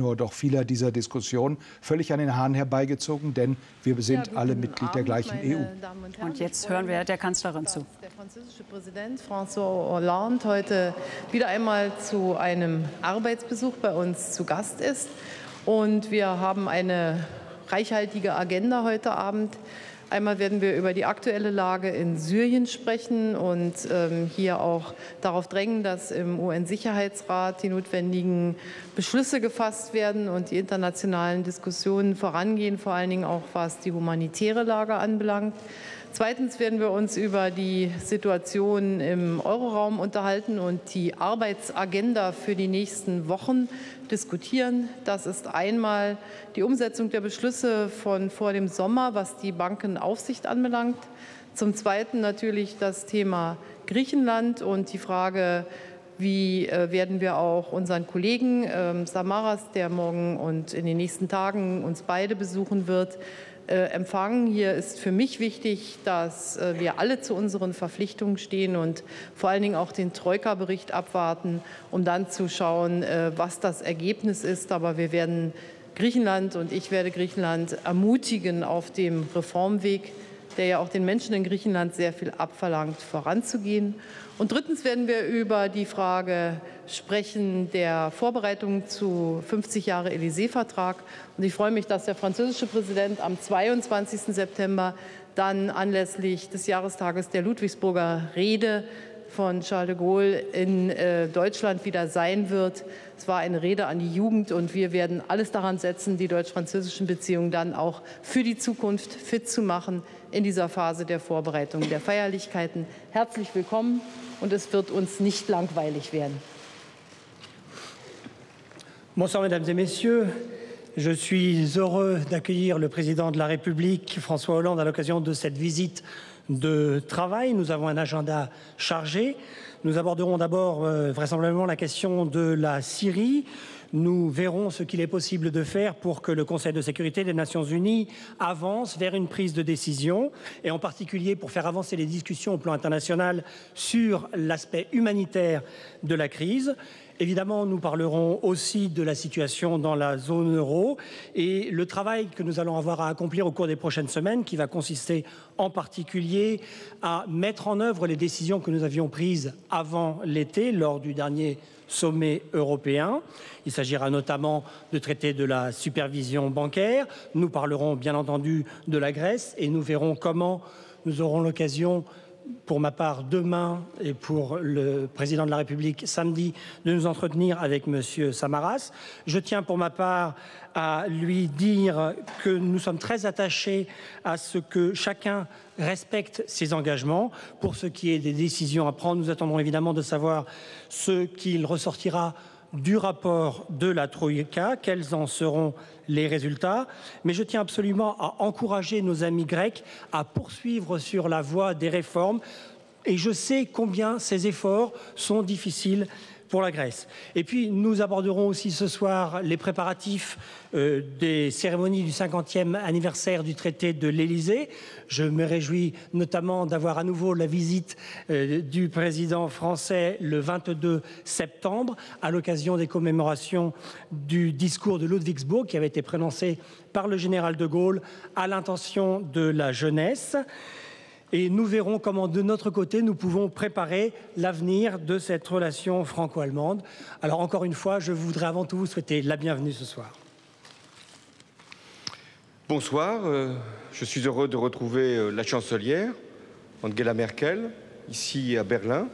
Tenor doch vieler dieser Diskussionen völlig an den Haaren herbeigezogen, denn wir sind alle Mitglied der gleichen EU. Und jetzt hören wir der Kanzlerin zu. Der französische Präsident François Hollande heute wieder einmal zu einem Arbeitsbesuch bei uns zu Gast ist. Und wir haben eine reichhaltige Agenda heute Abend. Einmal werden wir über die aktuelle Lage in Syrien sprechen und hier auch darauf drängen, dass im UN-Sicherheitsrat die notwendigen Beschlüsse gefasst werden und die internationalen Diskussionen vorangehen, vor allen Dingen auch was die humanitäre Lage anbelangt. Zweitens werden wir uns über die Situation im Euroraum unterhalten und die Arbeitsagenda für die nächsten Wochen diskutieren. Das ist einmal die Umsetzung der Beschlüsse von vor dem Sommer, was die Bankenaufsicht anbelangt. Zum Zweiten natürlich das Thema Griechenland und die Frage, wie werden wir auch unseren Kollegen Samaras, der morgen und in den nächsten Tagen uns beide besuchen wird, empfangen. Hier ist für mich wichtig, dass wir alle zu unseren Verpflichtungen stehen und vor allen Dingen auch den Troika-Bericht abwarten, um dann zu schauen, was das Ergebnis ist. Aber wir werden Griechenland und ich werde Griechenland ermutigen, auf dem Reformweg, der ja auch den Menschen in Griechenland sehr viel abverlangt, voranzugehen. Und drittens werden wir über die Frage sprechen der Vorbereitung zu 50 Jahre Élysée-Vertrag. Und ich freue mich, dass der französische Präsident am 22. September dann anlässlich des Jahrestages der Ludwigsburger Rede von Charles de Gaulle in Deutschland wieder sein wird. Es war eine Rede an die Jugend und wir werden alles daran setzen, die deutsch-französischen Beziehungen dann auch für die Zukunft fit zu machen in dieser Phase der Vorbereitung der Feierlichkeiten. Herzlich willkommen und es wird uns nicht langweilig werden. Bonsoir, Mesdames et Messieurs. Je suis heureux d'accueillir le président de la République, François Hollande, à l'occasion de cette visite de travail. Nous avons un agenda chargé. Nous aborderons d'abord vraisemblablement la question de la Syrie. Nous verrons ce qu'il est possible de faire pour que le Conseil de sécurité des Nations Unies avance vers une prise de décision et en particulier pour faire avancer les discussions au plan international sur l'aspect humanitaire de la crise. Évidemment, nous parlerons aussi de la situation dans la zone euro et le travail que nous allons avoir à accomplir au cours des prochaines semaines, qui va consister en particulier à mettre en œuvre les décisions que nous avions prises avant l'été, lors du dernier sommet européen. Il s'agira notamment de traiter de la supervision bancaire. Nous parlerons bien entendu de la Grèce et nous verrons comment nous aurons l'occasion, pour ma part demain et pour le président de la République samedi, de nous entretenir avec M. Samaras. Je tiens pour ma part à lui dire que nous sommes très attachés à ce que chacun respecte ses engagements. Pour ce qui est des décisions à prendre, nous attendrons évidemment de savoir ce qu'il ressortira du rapport de la Troïka, quels en seront les résultats. Mais je tiens absolument à encourager nos amis grecs à poursuivre sur la voie des réformes. Et je sais combien ces efforts sont difficiles pour la Grèce. Et puis, nous aborderons aussi ce soir les préparatifs des cérémonies du 50e anniversaire du traité de l'Élysée. Je me réjouis notamment d'avoir à nouveau la visite du président français le 22 septembre à l'occasion des commémorations du discours de Ludwigsburg qui avait été prononcé par le général de Gaulle à l'intention de la jeunesse. Et nous verrons comment, de notre côté, nous pouvons préparer l'avenir de cette relation franco-allemande. Alors, encore une fois, je voudrais avant tout vous souhaiter la bienvenue ce soir. Bonsoir, je suis heureux de retrouver la chancelière, Angela Merkel, ici à Berlin.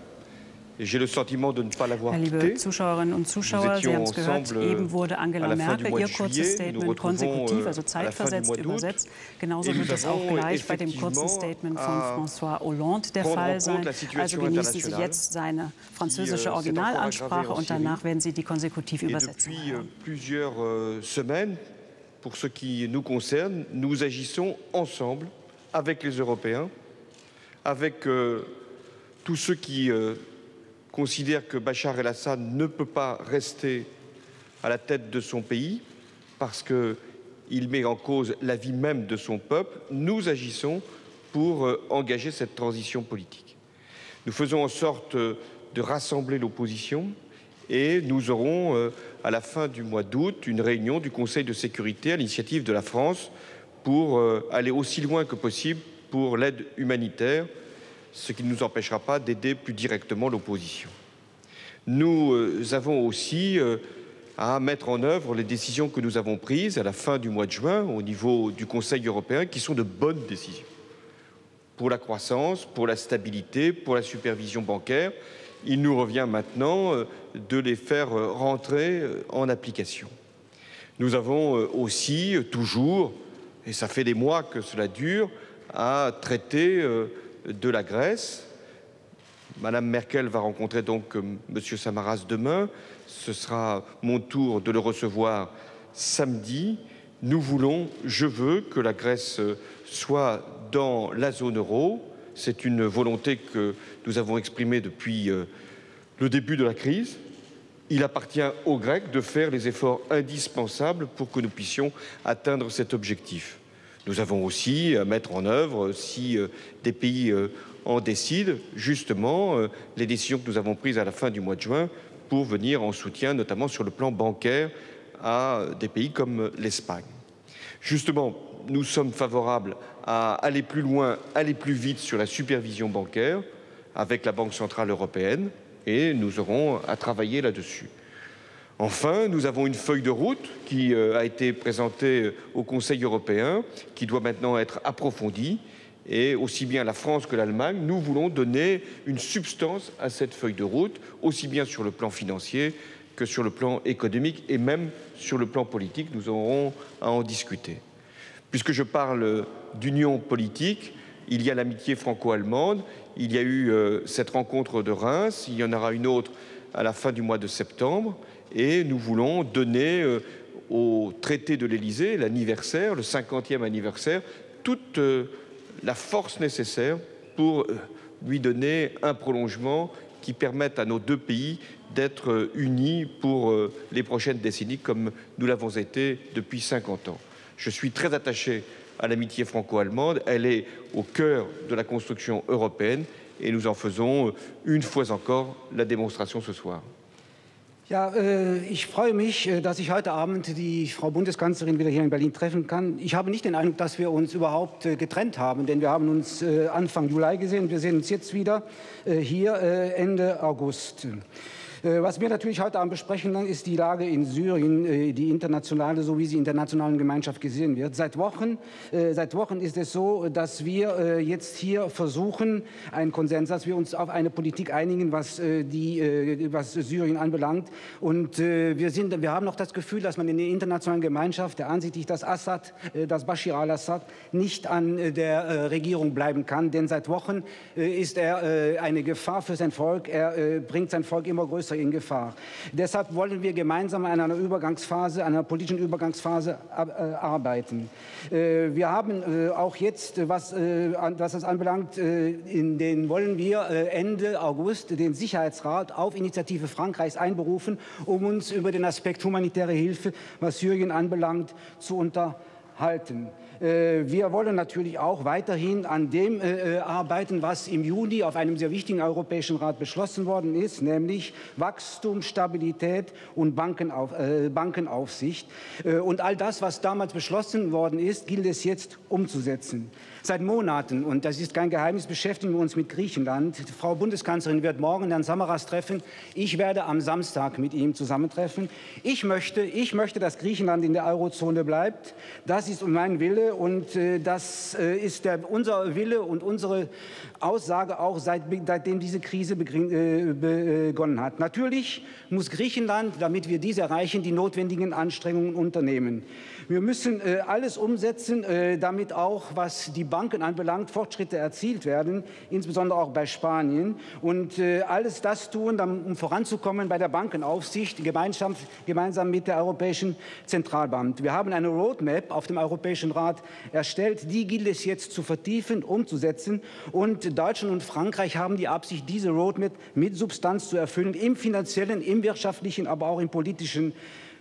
J'ai le sentiment de ne pas l'avoir quitté. Liebe Zuschauerinnen und Zuschauer, Sie haben es gehört, eben wurde Angela Merkel ihr kurzes Statement konsekutiv, also zeitversetzt übersetzt. Genauso wird es auch gleich bei dem kurzen Statement von François Hollande der Fall sein. Also genießen Sie jetzt seine französische Originalansprache und danach werden Sie die konsekutiv Übersetzung hören. Plusieurs semaines, pour ce qui nous concerne, nous agissons ensemble avec les Européens, avec tous ceux qui considère que Bachar el-Assad ne peut pas rester à la tête de son pays parce qu'il met en cause la vie même de son peuple, nous agissons pour engager cette transition politique. Nous faisons en sorte de rassembler l'opposition Et nous aurons à la fin du mois d'août une réunion du Conseil de sécurité à l'initiative de la France pour aller aussi loin que possible pour l'aide humanitaire, ce qui ne nous empêchera pas d'aider plus directement l'opposition. Nous avons aussi à mettre en œuvre les décisions que nous avons prises à la fin du mois de juin au niveau du Conseil européen, qui sont de bonnes décisions pour la croissance, pour la stabilité, pour la supervision bancaire. Il nous revient maintenant de les faire rentrer en application. Nous avons aussi toujours, et ça fait des mois que cela dure, à traiter de la Grèce. Madame Merkel va rencontrer donc Monsieur Samaras demain. Ce sera mon tour de le recevoir samedi. Nous voulons, je veux que la Grèce soit dans la zone euro. C'est une volonté que nous avons exprimée depuis le début de la crise. Il appartient aux Grecs de faire les efforts indispensables pour que nous puissions atteindre cet objectif. Nous avons aussi à mettre en œuvre, si des pays en décident, justement, les décisions que nous avons prises à la fin du mois de juin pour venir en soutien, notamment sur le plan bancaire, à des pays comme l'Espagne. Justement, nous sommes favorables à aller plus loin, aller plus vite sur la supervision bancaire avec la Banque centrale européenne et nous aurons à travailler là-dessus. Enfin, nous avons une feuille de route qui a été présentée au Conseil européen, qui doit maintenant être approfondie. Et aussi bien la France que l'Allemagne, nous voulons donner une substance à cette feuille de route, aussi bien sur le plan financier que sur le plan économique et même sur le plan politique. Nous aurons à en discuter. Puisque je parle d'union politique, il y a l'amitié franco-allemande, il y a eu cette rencontre de Reims, il y en aura une autre à la fin du mois de septembre. Et nous voulons donner au traité de l'Élysée, l'anniversaire, le 50e anniversaire, toute la force nécessaire pour lui donner un prolongement qui permette à nos deux pays d'être unis pour les prochaines décennies comme nous l'avons été depuis 50 ans. Je suis très attaché à l'amitié franco-allemande, elle est au cœur de la construction européenne et nous en faisons une fois encore la démonstration ce soir. Ja, ich freue mich, dass ich heute Abend die Frau Bundeskanzlerin wieder hier in Berlin treffen kann. Ich habe nicht den Eindruck, dass wir uns überhaupt getrennt haben, denn wir haben uns Anfang Juli gesehen. Wir sehen uns jetzt wieder hier Ende August. Was wir natürlich heute Abend besprechen, ist die Lage in Syrien, die internationale, so wie sie in der nationalen Gemeinschaft gesehen wird. Seit Wochen ist es so, dass wir jetzt hier versuchen, einen Konsens, dass wir uns auf eine Politik einigen, was Syrien anbelangt. Und wir haben noch das Gefühl, dass man in der internationalen Gemeinschaft der Ansicht ist, dass Bashir al-Assad nicht an der Regierung bleiben kann. Denn seit Wochen ist er eine Gefahr für sein Volk. Er bringt sein Volk immer größer in Gefahr. Deshalb wollen wir gemeinsam an einer Übergangsphase, einer politischen Übergangsphase arbeiten. Wir haben auch jetzt, was das anbelangt, wollen wir Ende August den Sicherheitsrat auf Initiative Frankreichs einberufen, um uns über den Aspekt humanitäre Hilfe, was Syrien anbelangt, zu unterhalten. Wir wollen natürlich auch weiterhin an dem arbeiten, was im Juni auf einem sehr wichtigen Europäischen Rat beschlossen worden ist, nämlich Wachstum, Stabilität und Bankenaufsicht. Und all das, was damals beschlossen worden ist, gilt es jetzt umzusetzen. Seit Monaten, und das ist kein Geheimnis, beschäftigen wir uns mit Griechenland. Die Frau Bundeskanzlerin wird morgen Herrn Samaras treffen. Ich werde am Samstag mit ihm zusammentreffen. Ich möchte, dass Griechenland in der Eurozone bleibt. Das ist mein Wille und das ist unser Wille und unsere Aussage auch, seitdem diese Krise begonnen hat. Natürlich muss Griechenland, damit wir dies erreichen, die notwendigen Anstrengungen unternehmen. Wir müssen alles umsetzen, damit auch, was die Banken anbelangt, Fortschritte erzielt werden, insbesondere auch bei Spanien. Und alles das tun, um voranzukommen bei der Bankenaufsicht, gemeinsam mit der Europäischen Zentralbank. Wir haben eine Roadmap auf dem Europäischen Rat erstellt. Die gilt es jetzt zu vertiefen, umzusetzen. Und Deutschland und Frankreich haben die Absicht, diese Roadmap mit Substanz zu erfüllen, im finanziellen, im wirtschaftlichen, aber auch im politischen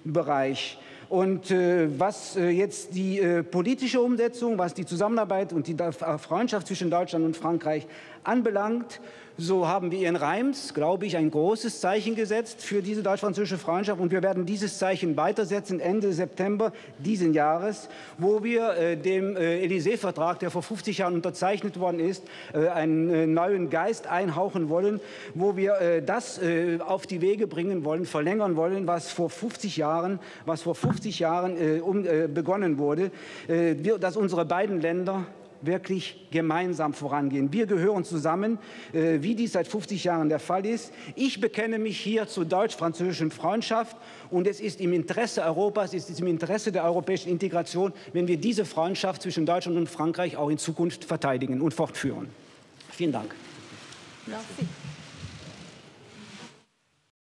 Bereich. Und was jetzt die politische Umsetzung, was die Zusammenarbeit und die Freundschaft zwischen Deutschland und Frankreich anbelangt, So haben wir in Reims, glaube ich, ein großes Zeichen gesetzt für diese deutsch-französische Freundschaft. Und wir werden dieses Zeichen weitersetzen Ende September diesen Jahres, wo wir dem Élysée-Vertrag, der vor 50 Jahren unterzeichnet worden ist, einen neuen Geist einhauchen wollen, wo wir das auf die Wege bringen wollen, verlängern wollen, was vor 50 Jahren begonnen wurde, dass unsere beiden Länder wirklich gemeinsam vorangehen. Wir gehören zusammen, wie dies seit 50 Jahren der Fall ist. Ich bekenne mich hier zur deutsch-französischen Freundschaft und es ist im Interesse Europas, es ist im Interesse der europäischen Integration, wenn wir diese Freundschaft zwischen Deutschland und Frankreich auch in Zukunft verteidigen und fortführen. Vielen Dank. Merci.